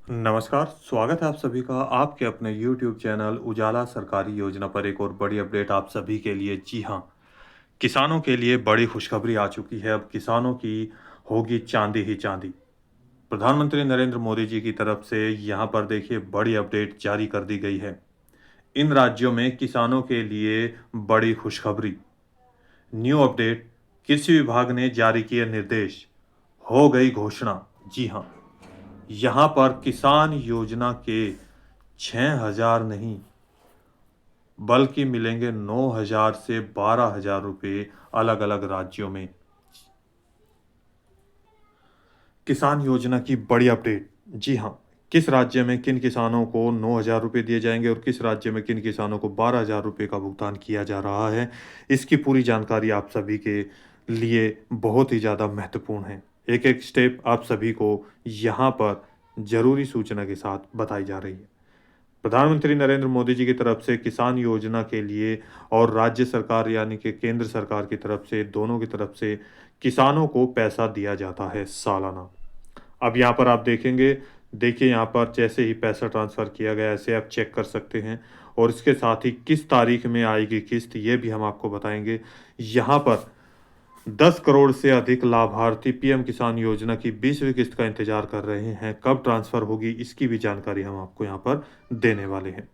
नमस्कार, स्वागत है आप सभी का आपके अपने YouTube चैनल उजाला सरकारी योजना पर एक और बड़ी अपडेट आप सभी के लिए। जी हाँ, किसानों के लिए बड़ी खुशखबरी आ चुकी है। अब किसानों की होगी चांदी ही चांदी। प्रधानमंत्री नरेंद्र मोदी जी की तरफ से यहाँ पर देखिए बड़ी अपडेट जारी कर दी गई है। इन राज्यों में किसानों के लिए बड़ी खुशखबरी। न्यू अपडेट, कृषि विभाग ने जारी किए निर्देश, हो गई घोषणा। जी हाँ, यहाँ पर किसान योजना के 6,000 नहीं बल्कि मिलेंगे 9,000 से 12,000 रुपये अलग अलग राज्यों में। किसान योजना की बड़ी अपडेट। जी हाँ, किस राज्य में किन किसानों को 9,000 रुपये दिए जाएंगे और किस राज्य में किन किसानों को 12,000 रुपये का भुगतान किया जा रहा है, इसकी पूरी जानकारी आप सभी के लिए बहुत ही ज़्यादा महत्वपूर्ण है। एक एक स्टेप आप सभी को यहाँ पर ज़रूरी सूचना के साथ बताई जा रही है। प्रधानमंत्री नरेंद्र मोदी जी की तरफ से किसान योजना के लिए और राज्य सरकार यानी कि केंद्र सरकार की तरफ से, दोनों की तरफ से किसानों को पैसा दिया जाता है सालाना। अब यहाँ पर आप देखेंगे, देखिए यहाँ पर जैसे ही पैसा ट्रांसफ़र किया गया ऐसे आप चेक कर सकते हैं और इसके साथ ही किस तारीख में आएगी किस्त ये भी हम आपको बताएंगे। यहाँ पर 10 करोड़ से अधिक लाभार्थी पीएम किसान योजना की 20वीं किस्त का इंतजार कर रहे हैं। कब ट्रांसफ़र होगी इसकी भी जानकारी हम आपको यहाँ पर देने वाले हैं।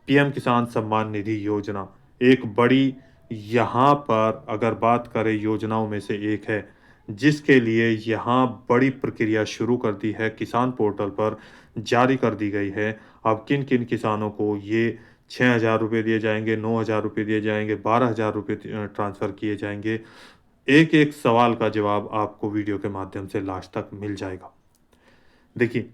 पीएम किसान सम्मान निधि योजना एक बड़ी, यहाँ पर अगर बात करें योजनाओं में से एक है, जिसके लिए यहाँ बड़ी प्रक्रिया शुरू कर दी है, किसान पोर्टल पर जारी कर दी गई है। अब किन किन किसानों को ये 6,000 रुपये दिए जाएंगे, 9,000 रुपये दिए जाएंगे, 12,000 रुपये ट्रांसफ़र किए जाएंगे, एक एक सवाल का जवाब आपको वीडियो के माध्यम से लास्ट तक मिल जाएगा। देखिए,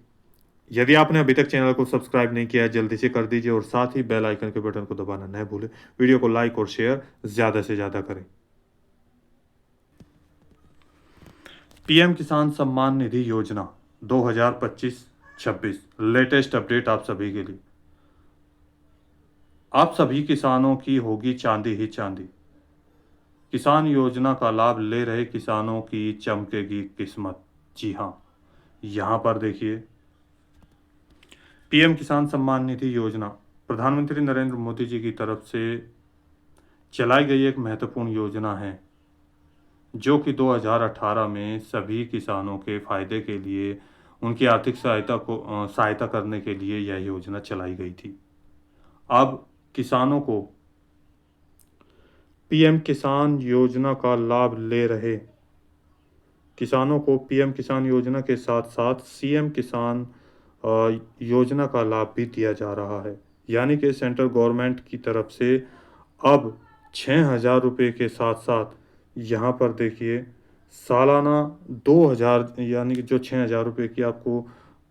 यदि आपने अभी तक चैनल को सब्सक्राइब नहीं किया है जल्दी से कर दीजिए और साथ ही बेल आइकन के बटन को दबाना न भूलें। वीडियो को लाइक और शेयर ज़्यादा से ज़्यादा करें। पीएम किसान सम्मान निधि योजना 2025-26 लेटेस्ट अपडेट आप सभी के लिए। आप सभी किसानों की होगी चांदी ही चांदी। किसान योजना का लाभ ले रहे किसानों की चमकेगी किस्मत। जी हाँ, यहाँ पर देखिए, पीएम किसान सम्मान निधि योजना प्रधानमंत्री नरेंद्र मोदी जी की तरफ से चलाई गई एक महत्वपूर्ण योजना है, जो कि 2018 में सभी किसानों के फायदे के लिए, उनकी आर्थिक सहायता करने के लिए यह योजना चलाई गई थी। अब किसानों को पीएम किसान योजना का लाभ ले रहे किसानों को पीएम किसान योजना के साथ साथ सीएम किसान योजना का लाभ भी दिया जा रहा है। यानी कि सेंट्रल गवर्नमेंट की तरफ से अब 6,000 रुपये के साथ साथ यहाँ पर देखिए सालाना 2,000 यानी कि जो 6,000 रुपये की आपको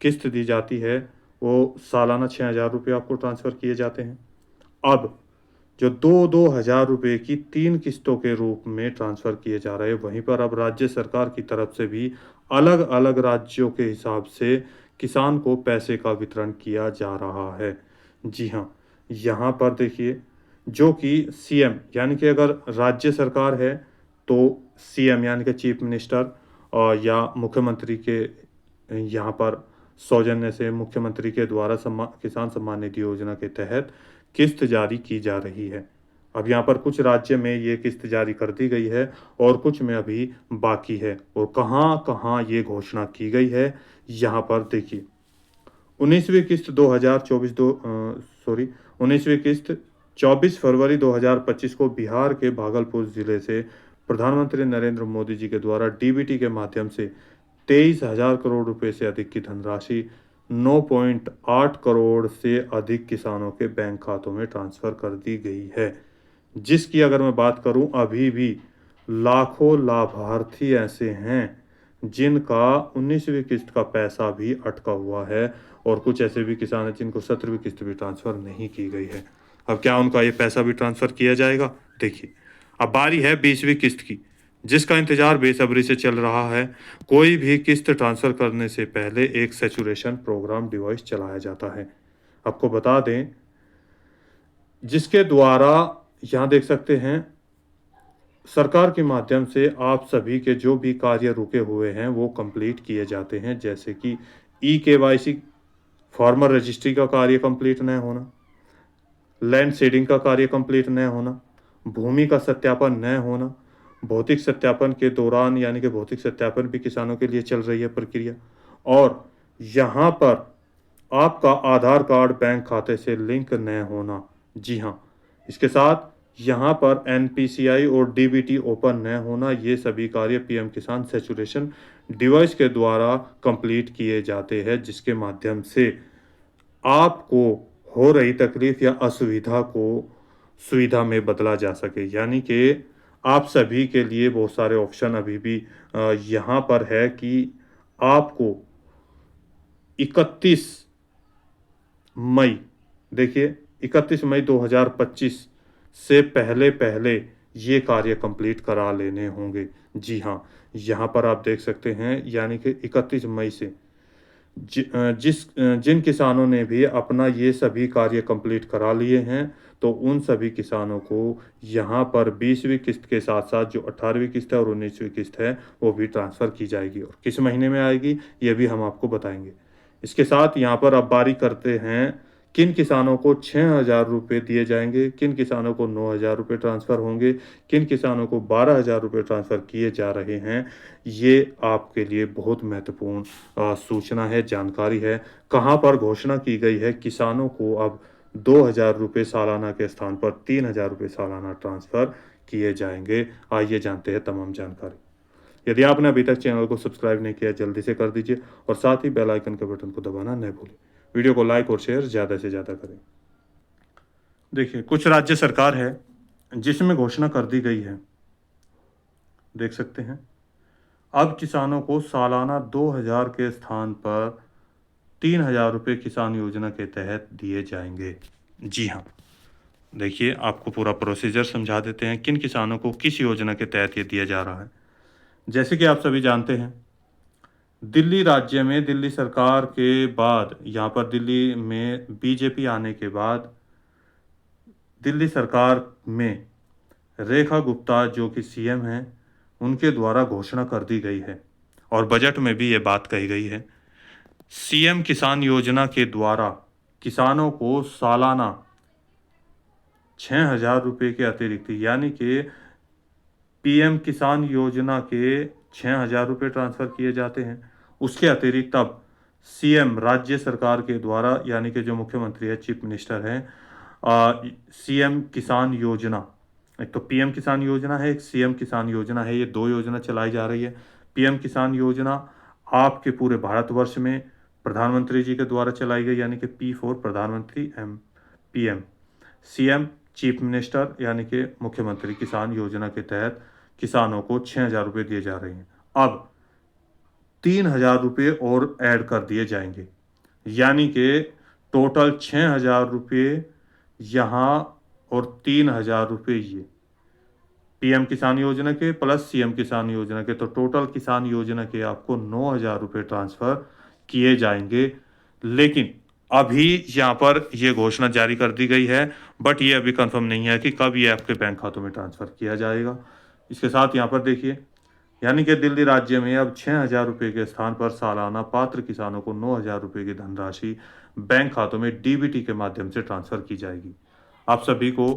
किस्त दी जाती है, वो सालाना 6,000 रुपये आपको ट्रांसफ़र किए जाते हैं। अब जो 2-2 हज़ार रुपये की 3 किस्तों के रूप में ट्रांसफ़र किए जा रहे हैं, वहीं पर अब राज्य सरकार की तरफ से भी अलग-अलग राज्यों के हिसाब से किसान को पैसे का वितरण किया जा रहा है। जी हाँ, यहाँ पर देखिए, जो कि सीएम यानी कि अगर राज्य सरकार है, तो सीएम यानी कि चीफ मिनिस्टर या मुख्यमंत्री के यहाँ पर सौजन्य से मुख्यमंत्री के द्वारा किसान सम्मान निधि योजना के तहत किस्त जारी की जा रही है। अब यहाँ पर कुछ राज्य में ये किस्त जारी कर दी गई है और कुछ में अभी बाकी है और कहाँ-कहाँ ये घोषणा की गई है, यहाँ पर देखिए। 19वीं किस्त 19वीं किस्त 24 फरवरी 2025 को बिहार के भागलपुर ज़िले से प्रधानमंत्री नरेंद्र मोदी जी के द्वारा डीबीटी के माध्यम से 23,000 करोड़ रुपए से अधिक की धनराशि 9.8 करोड़ से अधिक किसानों के बैंक खातों में ट्रांसफ़र कर दी गई है। जिसकी अगर मैं बात करूं, अभी भी लाखों लाभार्थी ऐसे हैं जिनका 19वीं किस्त का पैसा भी अटका हुआ है और कुछ ऐसे भी किसान हैं जिनको 17वीं किस्त भी ट्रांसफ़र नहीं की गई है। अब क्या उनका ये पैसा भी ट्रांसफ़र किया जाएगा? देखिए, अब बारी है 20वीं किस्त की, जिसका इंतज़ार बेसब्री से चल रहा है। कोई भी किस्त ट्रांसफ़र करने से पहले एक सैचुरेशन प्रोग्राम डिवाइस चलाया जाता है। आपको बता दें, जिसके द्वारा यहाँ देख सकते हैं, सरकार के माध्यम से आप सभी के जो भी कार्य रुके हुए हैं वो कंप्लीट किए जाते हैं, जैसे कि ई केवाईसी फार्मर रजिस्ट्री का कार्य कंप्लीट न होना, लैंड सीडिंग का कार्य कंप्लीट न होना, भूमि का सत्यापन न होना, भौतिक सत्यापन के दौरान यानी कि भौतिक सत्यापन भी किसानों के लिए चल रही है प्रक्रिया, और यहाँ पर आपका आधार कार्ड बैंक खाते से लिंक न होना। जी हाँ, इसके साथ यहाँ पर एनपीसीआई और डीबीटी ओपन न होना, ये सभी कार्य पीएम किसान सैचुरेशन डिवाइस के द्वारा कंप्लीट किए जाते हैं, जिसके माध्यम से आपको हो रही तकलीफ या असुविधा को सुविधा में बदला जा सके। यानी कि आप सभी के लिए बहुत सारे ऑप्शन अभी भी यहाँ पर है कि आपको 31 मई, देखिए 31 मई 2025 से पहले पहले ये कार्य कंप्लीट करा लेने होंगे। जी हाँ, यहाँ पर आप देख सकते हैं, यानी कि 31 मई से जिन किसानों ने भी अपना ये सभी कार्य कंप्लीट करा लिए हैं, तो उन सभी किसानों को यहाँ पर 20वीं किस्त के साथ साथ जो 18वीं किस्त है और 19वीं किस्त है वो भी ट्रांसफ़र की जाएगी, और किस महीने में आएगी ये भी हम आपको बताएंगे। इसके साथ यहाँ पर अब बारी करते हैं किन किसानों को 6,000 रुपये दिए जाएंगे, किन किसानों को 9,000 रुपये ट्रांसफ़र होंगे, किन किसानों को 12,000 रुपये ट्रांसफ़र किए जा रहे हैं। ये आपके लिए बहुत महत्वपूर्ण सूचना है, जानकारी है। कहाँ पर घोषणा की गई है, किसानों को अब 2,000 रुपये सालाना के स्थान पर 3,000 रुपये सालाना ट्रांसफ़र किए जाएंगे। आइए जानते हैं तमाम जानकारी। यदि आपने अभी तक चैनल को सब्सक्राइब नहीं किया, जल्दी से कर दीजिए और साथ ही बेल आइकन के बटन को दबाना न भूलें। वीडियो को लाइक और शेयर ज़्यादा से ज़्यादा करें। देखिए, कुछ राज्य सरकार है जिसमें घोषणा कर दी गई है, देख सकते हैं, अब किसानों को सालाना 2,000 के स्थान पर 3,000 रुपये किसान योजना के तहत दिए जाएंगे। जी हाँ, देखिए आपको पूरा प्रोसीजर समझा देते हैं किन किसानों को किस योजना के तहत ये दिया जा रहा है। जैसे कि आप सभी जानते हैं, दिल्ली राज्य में दिल्ली सरकार के बाद, यहाँ पर दिल्ली में बीजेपी आने के बाद दिल्ली सरकार में रेखा गुप्ता जो कि सीएम हैं, उनके द्वारा घोषणा कर दी गई है और बजट में भी ये बात कही गई है। सीएम किसान योजना के द्वारा किसानों को सालाना 6,000 रुपये के अतिरिक्त, यानी कि पीएम किसान योजना के 6,000 रुपये ट्रांसफ़र किए जाते हैं। उसके अतिरिक्त अब सीएम राज्य सरकार के द्वारा, यानी कि जो मुख्यमंत्री है, चीफ मिनिस्टर हैं, सीएम किसान योजना, एक तो पीएम किसान योजना है, एक सीएम किसान योजना है, ये दो योजना चलाई जा रही है। पीएम किसान योजना आपके पूरे भारतवर्ष में प्रधानमंत्री जी के द्वारा चलाई गई, यानी कि पी फॉर प्रधानमंत्री, M PM, CM chief minister, यानी कि मुख्यमंत्री किसान योजना के तहत किसानों को 6,000 रुपये दिए जा रहे हैं। अब 3,000 रुपये और ऐड कर दिए जाएंगे, यानी कि टोटल 6,000 रुपये यहाँ और 3,000 रुपये ये पीएम किसान योजना के प्लस सीएम किसान योजना के, तो टोटल किसान योजना के आपको 9,000 रुपये ट्रांसफ़र किए जाएंगे। लेकिन अभी यहाँ पर ये घोषणा जारी कर दी गई है, बट ये अभी कंफर्म नहीं है कि कब ये आपके बैंक खातों में ट्रांसफ़र किया जाएगा। इसके साथ यहाँ पर देखिए, यानी कि दिल्ली राज्य में अब 6,000 रुपये के स्थान पर सालाना पात्र किसानों को 9,000 रुपये की धनराशि बैंक खातों में डीबीटी के माध्यम से ट्रांसफ़र की जाएगी आप सभी को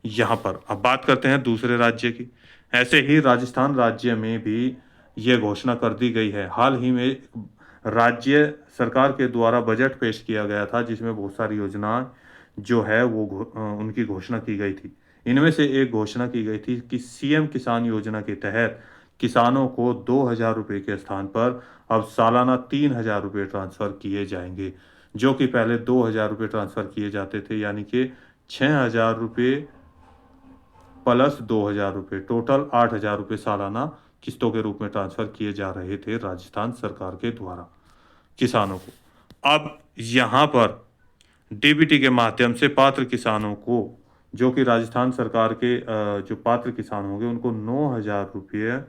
यहाँ पर। अब बात करते हैं दूसरे राज्य की। ऐसे ही राजस्थान राज्य में भी ये घोषणा कर दी गई है। हाल ही में राज्य सरकार के द्वारा बजट पेश किया गया था, जिसमें बहुत सारी योजनाएं जो है वो उनकी घोषणा की गई थी। इनमें से एक घोषणा की गई थी कि सीएम किसान योजना के तहत किसानों को 2,000 रुपये के स्थान पर अब सालाना 3,000 रुपये ट्रांसफ़र किए जाएंगे, जो कि पहले 2,000 रुपये ट्रांसफ़र किए जाते थे, यानी कि 6,000 रुपये प्लस 2,000 रुपये, टोटल 8,000 रुपये सालाना किस्तों के रूप में ट्रांसफ़र किए जा रहे थे राजस्थान सरकार के द्वारा किसानों को। अब यहाँ पर डीबीटी के माध्यम से पात्र किसानों को, जो कि राजस्थान सरकार के जो पात्र किसान होंगे, उनको 9,000 रुपये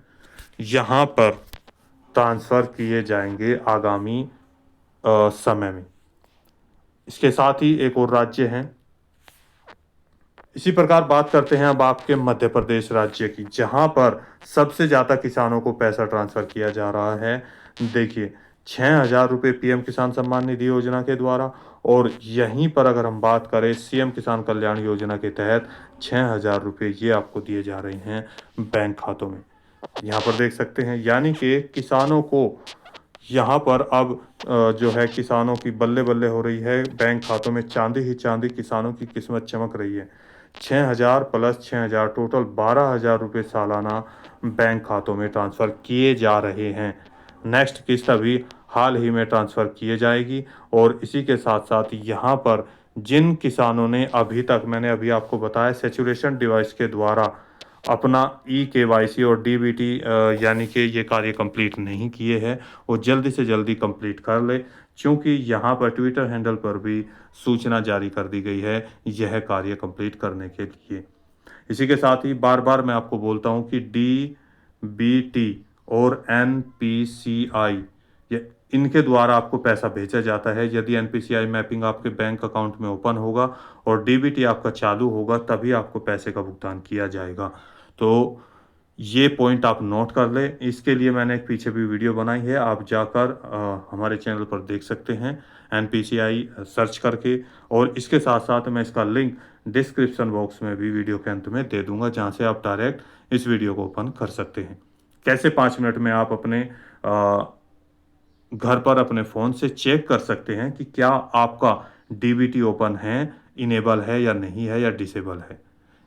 यहाँ पर ट्रांसफ़र किए जाएंगे आगामी समय में। इसके साथ ही एक और राज्य हैं। इसी प्रकार बात करते हैं अब आपके मध्य प्रदेश राज्य की, जहां पर सबसे ज़्यादा किसानों को पैसा ट्रांसफ़र किया जा रहा है। देखिए, ₹6000 पीएम किसान सम्मान निधि योजना के द्वारा, और यहीं पर अगर हम बात करें सीएम किसान कल्याण योजना के तहत ₹6000 ये आपको दिए जा रहे हैं बैंक खातों में। यहाँ पर देख सकते हैं, यानी कि किसानों को यहाँ पर अब जो है किसानों की बल्ले-बल्ले हो रही है। बैंक खातों में चाँदी ही चाँदी, किसानों की किस्मत चमक रही है। 6000 प्लस 6000 टोटल ₹12,000 सालाना बैंक खातों में ट्रांसफ़र किए जा रहे हैं। नेक्स्ट किस्त अभी हाल ही में ट्रांसफ़र किए जाएगी, और इसी के साथ-साथ यहाँ पर जिन किसानों ने अभी तक, मैंने अभी आपको बताया, सैचुरेशन डिवाइस के द्वारा अपना ई-केवाईसी और डीबीटी यानी कि ये कार्य कंप्लीट नहीं किए हैं, वो जल्दी से जल्दी कंप्लीट कर ले, क्योंकि यहाँ पर ट्विटर हैंडल पर भी सूचना जारी कर दी गई है यह कार्य कंप्लीट करने के लिए। इसी के साथ ही बार-बार मैं आपको बोलता हूँ कि डीबीटी और एनपीसीआई, ये इनके द्वारा आपको पैसा भेजा जाता है। यदि एनपीसीआई मैपिंग आपके बैंक अकाउंट में ओपन होगा और डीबीटी आपका चालू होगा, तभी आपको पैसे का भुगतान किया जाएगा। तो ये पॉइंट आप नोट कर लें। इसके लिए मैंने एक पीछे भी वीडियो बनाई है, आप जाकर हमारे चैनल पर देख सकते हैं एनपीसीआई सर्च करके, और इसके साथ-साथ मैं इसका लिंक डिस्क्रिप्शन बॉक्स में भी वीडियो के अंत में दे दूँगा, जहाँ से आप डायरेक्ट इस वीडियो को ओपन कर सकते हैं। कैसे 5 मिनट में आप अपने घर पर अपने फ़ोन से चेक कर सकते हैं कि क्या आपका डीबीटी ओपन है, इनेबल है या नहीं है, या डिसेबल है।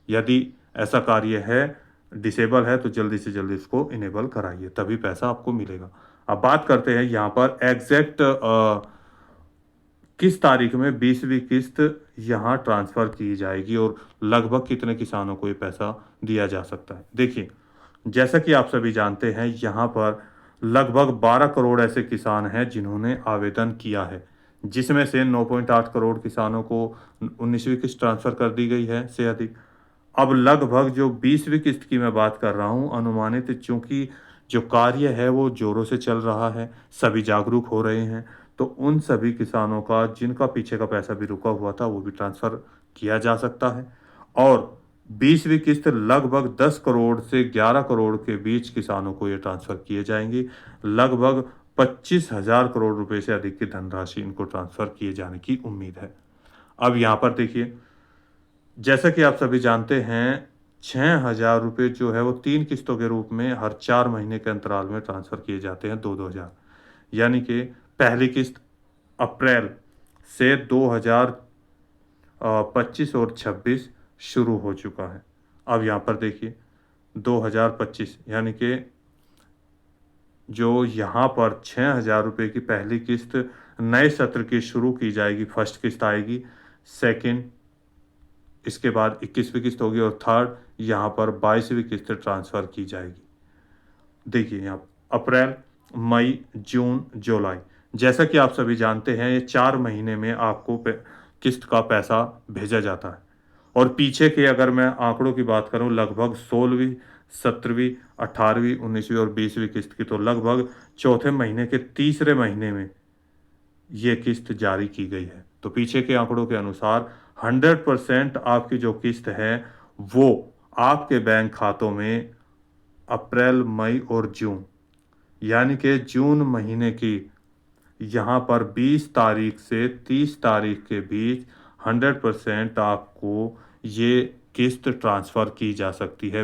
यदि ऐसा कार्य है, डिसेबल है, तो जल्दी से जल्दी इसको इनेबल कराइए, तभी पैसा आपको मिलेगा। अब बात करते हैं यहाँ पर एग्ज़ैक्ट किस तारीख में 20वीं किस्त यहाँ ट्रांसफ़र की जाएगी और लगभग कितने किसानों को ये पैसा दिया जा सकता है। देखिए, जैसा कि आप सभी जानते हैं, यहाँ पर लगभग 12 करोड़ ऐसे किसान हैं जिन्होंने आवेदन किया है, जिसमें से 9.8 करोड़ किसानों को 19वीं किस्त ट्रांसफ़र कर दी गई है से अधिक। अब लगभग जो 20वीं किस्त की मैं बात कर रहा हूँ अनुमानित, चूँकि जो कार्य है वो ज़ोरों से चल रहा है, सभी जागरूक हो रहे हैं, तो उन सभी किसानों का जिनका पीछे का पैसा भी रुका हुआ था, वो भी ट्रांसफ़र किया जा सकता है। और 20वीं किस्त लगभग 10 करोड़ से 11 करोड़ के बीच किसानों को ये ट्रांसफ़र किए जाएँगे। लगभग 25,000 करोड़ रुपए से अधिक की धनराशि इनको ट्रांसफ़र किए जाने की उम्मीद है। अब यहाँ पर देखिए, जैसा कि आप सभी जानते हैं, ₹6000 जो है वो 3 किस्तों के रूप में हर 4 महीने के अंतराल में ट्रांसफ़र किए जाते हैं, 2-2 हज़ार। यानी कि पहली किस्त अप्रैल से 2025 और 26 शुरू हो चुका है। अब यहाँ पर देखिए 2025, यानी कि जो यहाँ पर ₹6000 की पहली किस्त नए सत्र की शुरू की जाएगी, फर्स्ट किस्त आएगी, सेकंड, इसके बाद 21वीं किस्त होगी, और थर्ड यहाँ पर 22वीं किस्त ट्रांसफ़र की जाएगी। देखिए यहाँ अप्रैल, मई, जून, जुलाई, जैसा कि आप सभी जानते हैं, ये 4 महीने में आपको किस्त का पैसा भेजा जाता है। और पीछे के अगर मैं आंकड़ों की बात करूं, लगभग 16वीं, 17वीं, 18वीं, 19वीं और 20वीं किस्त की, तो लगभग चौथे महीने के तीसरे महीने में ये किस्त जारी की गई है। तो पीछे के आंकड़ों के अनुसार 100% आपकी जो किस्त है वो आपके बैंक खातों में अप्रैल, मई और जून, यानी कि जून महीने की यहाँ पर 20 तारीख से 30 तारीख के बीच 100% आपको ये किस्त ट्रांसफ़र की जा सकती है।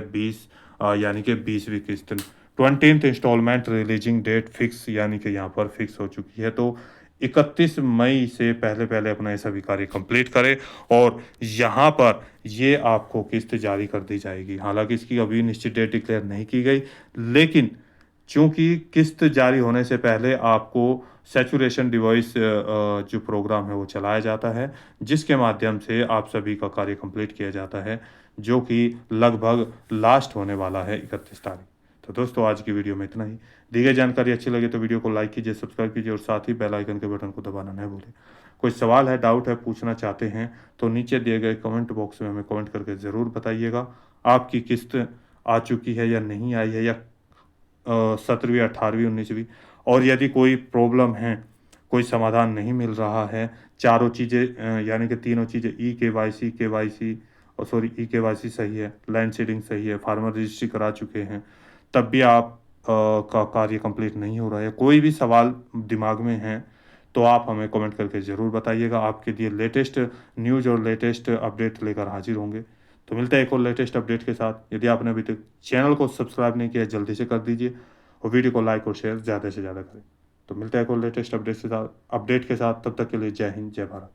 यानी कि 20वीं किस्त 20th instalment releasing date fix, यानी कि यहाँ पर फिक्स हो चुकी है। तो 31 मई से पहले-पहले अपना ये सभी कार्य कंप्लीट करें, और यहाँ पर ये आपको किस्त जारी कर दी जाएगी। हालाँकि इसकी अभी निश्चित डेट डिक्लेयर नहीं की गई, लेकिन चूँकि किस्त जारी होने से पहले आपको सैचुरेशन डिवाइस जो प्रोग्राम है वो चलाया जाता है, जिसके माध्यम से आप सभी का कार्य कंप्लीट किया जाता है, जो कि लगभग लास्ट होने वाला है 31 तारीख। तो दोस्तों, आज की वीडियो में इतना ही। दी गई जानकारी अच्छी लगे तो वीडियो को लाइक कीजिए, सब्सक्राइब कीजिए और साथ ही बेल आइकन के बटन को दबाना न भूलें। कोई सवाल है, डाउट है, पूछना चाहते हैं तो नीचे दिए गए कमेंट बॉक्स में हमें कमेंट करके ज़रूर बताइएगा। आपकी किस्त आ चुकी है या नहीं आई है, या 17वीं, 18वीं, 19वीं, और यदि कोई प्रॉब्लम है, कोई समाधान नहीं मिल रहा है, चारों चीज़ें यानी कि तीनों चीज़ें ई-केवाईसी, केवाईसी, ई-केवाईसी सही है, लैंड सीडिंग सही है, फार्मर रजिस्ट्री करा चुके हैं, तब भी आप का कार्य कंप्लीट नहीं हो रहा है, कोई भी सवाल दिमाग में है तो आप हमें कमेंट करके ज़रूर बताइएगा। आपके लिए लेटेस्ट न्यूज़ और लेटेस्ट अपडेट लेकर हाजिर होंगे। तो मिलते हैं एक और लेटेस्ट अपडेट के साथ। यदि आपने अभी तक चैनल को सब्सक्राइब नहीं किया जल्दी से कर दीजिए और वीडियो को लाइक और शेयर ज़्यादा से ज़्यादा करें। तो मिलते हैं एक और लेटेस्ट अपडेट के साथ तब तक के लिए जय हिंद, जय भारत।